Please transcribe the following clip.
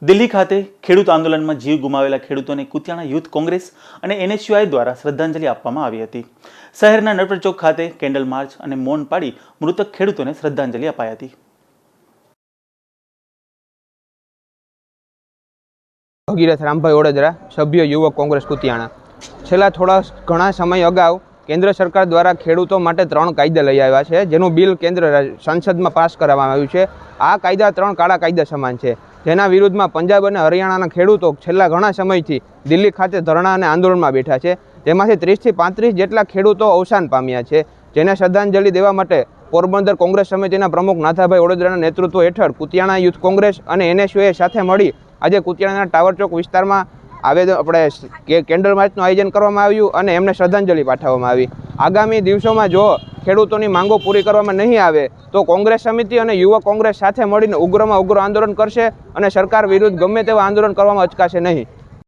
દિલ્હી ખાતે ખેડૂત આંદોલનમાં જીવ ગુમાવેલા ખેડૂતોને કુતિયાણા યુથ કોંગ્રેસ અને NSUI દ્વારા શ્રદ્ધાંજલિ આપવામાં આવી હતી। શહેરના નટવર ચોક ખાતે કેન્ડલ માર્ચ અને મૌન પાડી મૃતક ખેડૂતોને શ્રદ્ધાંજલિ અપાઈ હતી। ભગીરથ રામભાઈ ઓડેદરા, સભ્ય યુવક કોંગ્રેસ કુતિયાણા। છેલ્લા ઘણા સમય અગાઉ કેન્દ્ર સરકાર દ્વારા ખેડૂતો માટે 3 કાયદા લઈ આવ્યા છે, જેનું બિલ કેન્દ્ર સંસદમાં પાસ કરવામાં આવ્યું છે। આ કાયદા 3 કાળા કાયદા સમાન છે, જેના વિરુદ્ધમાં પંજાબ અને હરિયાણાના ખેડૂતો છેલ્લા ઘણા સમયથી દિલ્હી ખાતે ધરણા અને આંદોલનમાં બેઠા છે। તેમાંથી 30 થી 35 જેટલા ખેડૂતો અવસાન પામ્યા છે, જેને શ્રદ્ધાંજલિ દેવા માટે પોરબંદર કોંગ્રેસ સમિતિના પ્રમુખ નાથાભાઈ ઓડેદરાના નેતૃત્વ હેઠળ કુતિયાણા યુથ કોંગ્રેસ અને NSUI સાથે મળી આજે કુતિયાણાના ટાવર ચોક વિસ્તારમાં આપણે કેન્ડલ માર્ચનું આયોજન કરવામાં આવ્યું અને એમને શ્રદ્ધાંજલિ પાઠવવામાં આવી। આગામી દિવસોમાં જો ખેડૂતોની માંગો પૂરી કરવામાં નહીં આવે તો કોંગ્રેસ સમિતિ અને યુવક કોંગ્રેસ સાથે મળીને ઉગ્રમાં ઉગ્ર આંદોલન કરશે અને સરકાર વિરુદ્ધ ગમે તેવા આંદોલન કરવામાં અચકાશે નહીં।